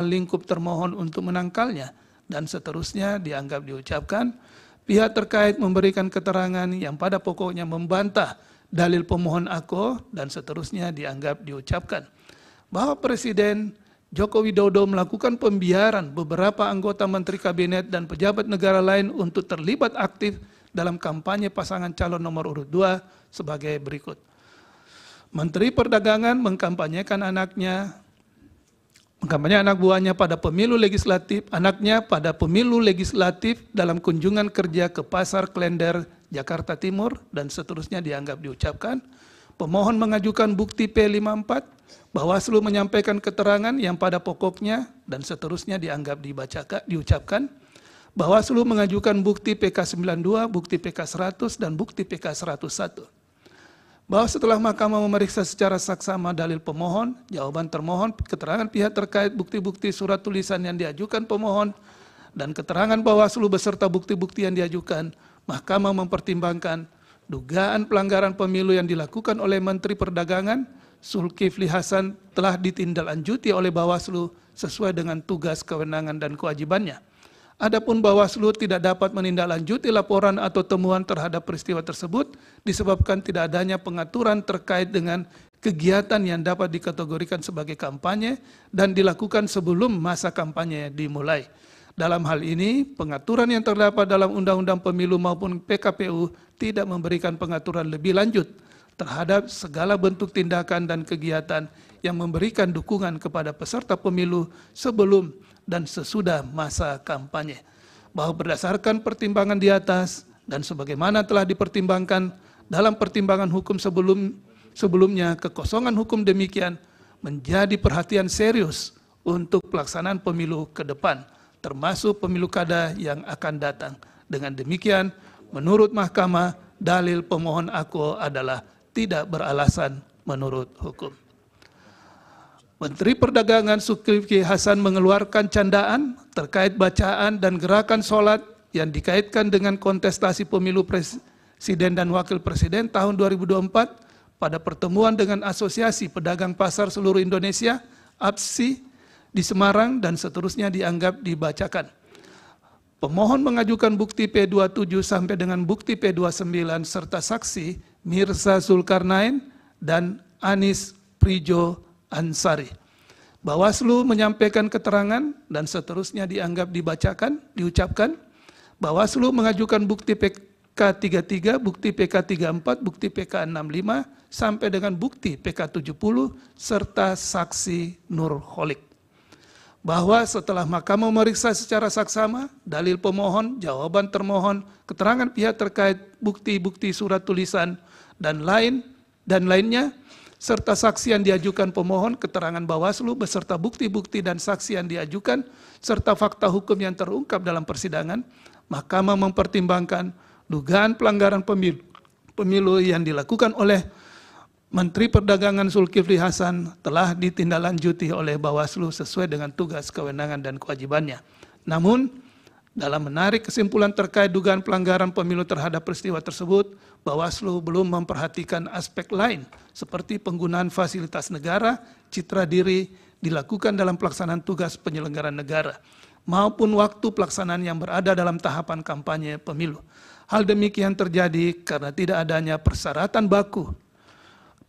lingkup termohon untuk menangkalnya, dan seterusnya dianggap diucapkan. Pihak terkait memberikan keterangan yang pada pokoknya membantah dalil pemohon aku, dan seterusnya dianggap diucapkan. Bahwa Presiden Joko Widodo melakukan pembiaran beberapa anggota Menteri Kabinet dan pejabat negara lain untuk terlibat aktif dalam kampanye pasangan calon nomor urut 2 sebagai berikut. Menteri Perdagangan mengkampanyekan anak buahnya pada pemilu legislatif, dalam kunjungan kerja ke Pasar Klender, Jakarta Timur, dan seterusnya dianggap diucapkan. Pemohon mengajukan bukti P54, Bawaslu menyampaikan keterangan yang pada pokoknya, dan seterusnya dianggap diucapkan. Bawaslu mengajukan bukti PK92, bukti PK100, dan bukti PK101. Bahwa setelah Mahkamah memeriksa secara saksama dalil pemohon, jawaban termohon, keterangan pihak terkait, bukti-bukti surat tulisan yang diajukan pemohon, dan keterangan Bawaslu beserta bukti-bukti yang diajukan, Mahkamah mempertimbangkan dugaan pelanggaran pemilu yang dilakukan oleh Menteri Perdagangan, Zulkifli Hasan, telah ditindaklanjuti oleh Bawaslu sesuai dengan tugas, kewenangan, dan kewajibannya. Adapun Bawaslu tidak dapat menindaklanjuti laporan atau temuan terhadap peristiwa tersebut disebabkan tidak adanya pengaturan terkait dengan kegiatan yang dapat dikategorikan sebagai kampanye dan dilakukan sebelum masa kampanye dimulai. Dalam hal ini, pengaturan yang terdapat dalam Undang-Undang Pemilu maupun PKPU tidak memberikan pengaturan lebih lanjut terhadap segala bentuk tindakan dan kegiatan yang memberikan dukungan kepada peserta pemilu sebelum dan sesudah masa kampanye. Bahwa berdasarkan pertimbangan di atas dan sebagaimana telah dipertimbangkan dalam pertimbangan hukum sebelumnya, kekosongan hukum demikian menjadi perhatian serius untuk pelaksanaan pemilu ke depan, termasuk pemilu kada yang akan datang. Dengan demikian, menurut Mahkamah, dalil pemohon aku adalah tidak beralasan menurut hukum. Menteri Perdagangan Zulkifli Hasan mengeluarkan candaan terkait bacaan dan gerakan sholat yang dikaitkan dengan kontestasi pemilu presiden dan wakil presiden tahun 2024 pada pertemuan dengan Asosiasi Pedagang Pasar Seluruh Indonesia, APSI, di Semarang, dan seterusnya dianggap dibacakan. Pemohon mengajukan bukti P27 sampai dengan bukti P29 serta saksi Mirza Zulkarnain dan Anis Prijo Ansari. Bawaslu menyampaikan keterangan dan seterusnya dianggap diucapkan. Bawaslu mengajukan bukti PK33, bukti PK34, bukti PK65 sampai dengan bukti PK70 serta saksi Nurholik. Bahwa setelah Mahkamah memeriksa secara saksama dalil pemohon, jawaban termohon, keterangan pihak terkait, bukti-bukti surat tulisan dan lainnya, serta saksi yang diajukan pemohon, keterangan Bawaslu beserta bukti-bukti dan saksi yang diajukan, serta fakta hukum yang terungkap dalam persidangan, Mahkamah mempertimbangkan dugaan pelanggaran pemilu yang dilakukan oleh Menteri Perdagangan Zulkifli Hasan telah ditindaklanjuti oleh Bawaslu sesuai dengan tugas, kewenangan, dan kewajibannya. Namun, dalam menarik kesimpulan terkait dugaan pelanggaran pemilu terhadap peristiwa tersebut, Bawaslu belum memperhatikan aspek lain seperti penggunaan fasilitas negara, citra diri dilakukan dalam pelaksanaan tugas penyelenggaraan negara, maupun waktu pelaksanaan yang berada dalam tahapan kampanye pemilu. Hal demikian terjadi karena tidak adanya persyaratan baku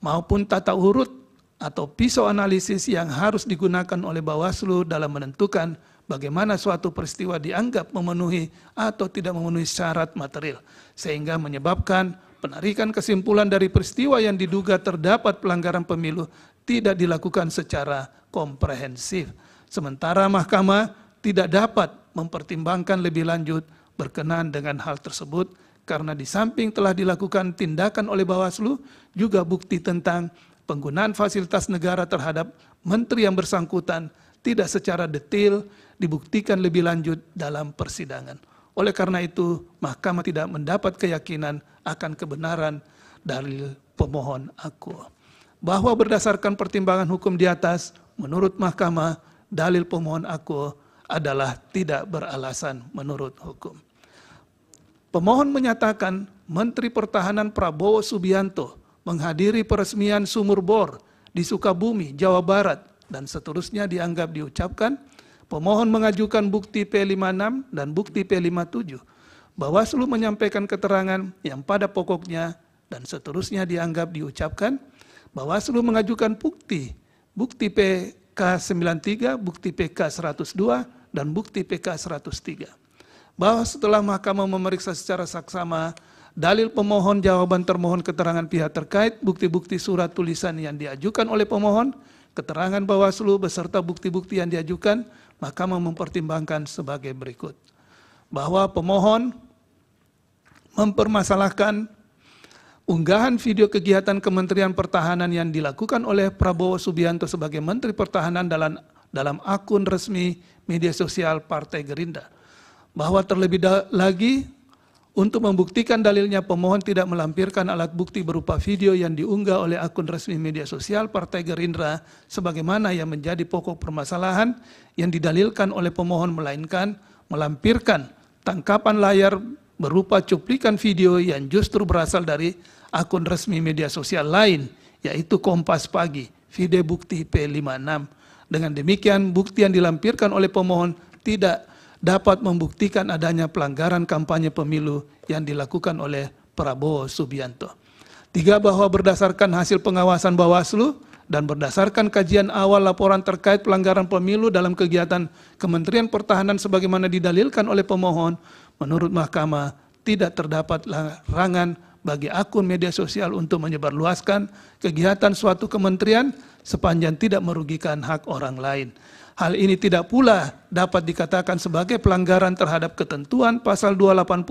maupun tata urut atau pisau analisis yang harus digunakan oleh Bawaslu dalam menentukan bagaimana suatu peristiwa dianggap memenuhi atau tidak memenuhi syarat material, sehingga menyebabkan penarikan kesimpulan dari peristiwa yang diduga terdapat pelanggaran pemilu tidak dilakukan secara komprehensif. Sementara Mahkamah tidak dapat mempertimbangkan lebih lanjut berkenaan dengan hal tersebut, karena di samping telah dilakukan tindakan oleh Bawaslu, juga bukti tentang penggunaan fasilitas negara terhadap menteri yang bersangkutan tidak secara detail dibuktikan lebih lanjut dalam persidangan. Oleh karena itu, Mahkamah tidak mendapat keyakinan akan kebenaran dalil pemohon aku. Bahwa berdasarkan pertimbangan hukum di atas, menurut Mahkamah, dalil pemohon aku adalah tidak beralasan menurut hukum. Pemohon menyatakan Menteri Pertahanan Prabowo Subianto menghadiri peresmian sumur bor di Sukabumi, Jawa Barat, dan seterusnya dianggap diucapkan. pemohon mengajukan bukti P56 dan bukti P57, Bawaslu menyampaikan keterangan yang pada pokoknya dan seterusnya dianggap diucapkan. Bawaslu mengajukan bukti PK93, bukti PK102, dan bukti PK103. Bahwa setelah Mahkamah memeriksa secara saksama dalil pemohon, jawaban termohon, keterangan pihak terkait, bukti-bukti surat tulisan yang diajukan oleh pemohon, keterangan Bawaslu beserta bukti-bukti yang diajukan, Mahkamah mempertimbangkan sebagai berikut. Bahwa pemohon mempermasalahkan unggahan video kegiatan Kementerian Pertahanan yang dilakukan oleh Prabowo Subianto sebagai Menteri Pertahanan dalam akun resmi media sosial Partai Gerindra. Bahwa terlebih lagi, untuk membuktikan dalilnya, pemohon tidak melampirkan alat bukti berupa video yang diunggah oleh akun resmi media sosial Partai Gerindra sebagaimana yang menjadi pokok permasalahan yang didalilkan oleh pemohon, melainkan melampirkan tangkapan layar berupa cuplikan video yang justru berasal dari akun resmi media sosial lain, yaitu Kompas Pagi, video bukti P56. Dengan demikian, bukti yang dilampirkan oleh pemohon tidak dapat membuktikan adanya pelanggaran kampanye pemilu yang dilakukan oleh Prabowo Subianto. 3, bahwa berdasarkan hasil pengawasan Bawaslu dan berdasarkan kajian awal laporan terkait pelanggaran pemilu dalam kegiatan Kementerian Pertahanan sebagaimana didalilkan oleh pemohon, menurut Mahkamah tidak terdapat larangan bagi akun media sosial untuk menyebarluaskan kegiatan suatu kementerian sepanjang tidak merugikan hak orang lain. Hal ini tidak pula dapat dikatakan sebagai pelanggaran terhadap ketentuan pasal 280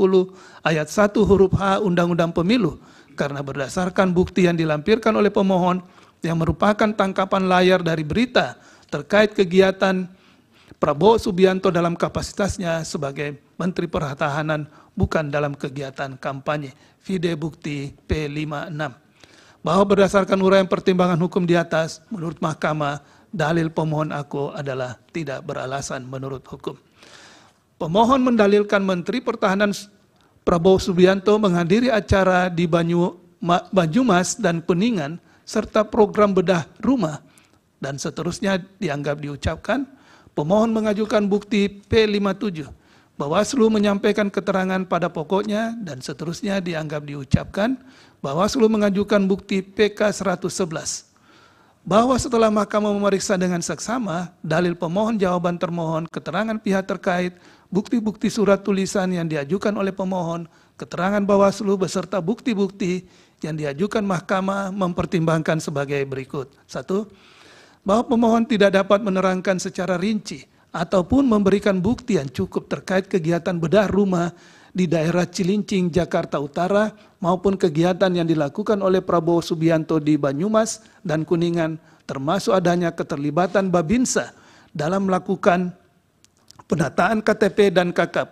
ayat 1 huruf H Undang-Undang Pemilu, karena berdasarkan bukti yang dilampirkan oleh pemohon yang merupakan tangkapan layar dari berita terkait kegiatan Prabowo Subianto dalam kapasitasnya sebagai Menteri Pertahanan, bukan dalam kegiatan kampanye. Video bukti P56. Bahwa berdasarkan uraian pertimbangan hukum di atas, menurut Mahkamah, dalil pemohon aku adalah tidak beralasan menurut hukum. Pemohon mendalilkan Menteri Pertahanan Prabowo Subianto menghadiri acara di Banyumas dan Kuningan serta program bedah rumah dan seterusnya dianggap diucapkan. Pemohon mengajukan bukti P57. Bawaslu menyampaikan keterangan pada pokoknya dan seterusnya dianggap diucapkan. Bawaslu mengajukan bukti PK111. Bahwa setelah Mahkamah memeriksa dengan seksama dalil pemohon, jawaban termohon, keterangan pihak terkait, bukti-bukti surat tulisan yang diajukan oleh pemohon, keterangan Bawaslu beserta bukti-bukti yang diajukan Mahkamah mempertimbangkan sebagai berikut. 1. Bahwa pemohon tidak dapat menerangkan secara rinci ataupun memberikan bukti yang cukup terkait kegiatan bedah rumah di daerah Cilincing, Jakarta Utara maupun kegiatan yang dilakukan oleh Prabowo Subianto di Banyumas dan Kuningan, termasuk adanya keterlibatan Babinsa dalam melakukan pendataan KTP dan KK,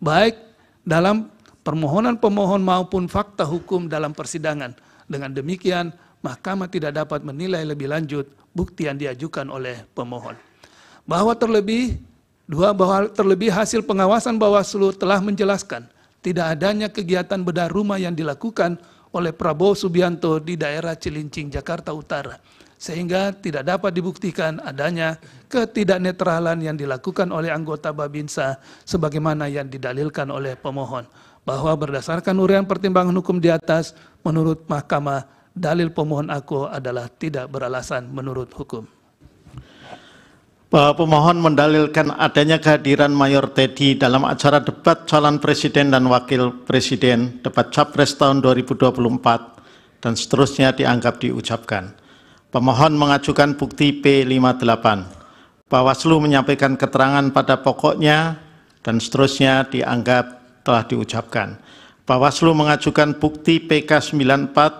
baik dalam permohonan pemohon maupun fakta hukum dalam persidangan. Dengan demikian, Mahkamah tidak dapat menilai lebih lanjut bukti yang diajukan oleh pemohon. Bahwa terlebih hasil pengawasan Bawaslu telah menjelaskan tidak adanya kegiatan bedah rumah yang dilakukan oleh Prabowo Subianto di daerah Cilincing, Jakarta Utara, sehingga tidak dapat dibuktikan adanya ketidaknetralan yang dilakukan oleh anggota Babinsa sebagaimana yang didalilkan oleh pemohon. Bahwa berdasarkan uraian pertimbangan hukum di atas, menurut Mahkamah, dalil pemohon aku adalah tidak beralasan menurut hukum. Bahwa pemohon mendalilkan adanya kehadiran Mayor Teddy dalam acara debat calon presiden dan wakil presiden, debat Capres tahun 2024, dan seterusnya dianggap diucapkan. Pemohon mengajukan bukti P58. Bawaslu menyampaikan keterangan pada pokoknya, dan seterusnya dianggap telah diucapkan. Bawaslu mengajukan bukti PK94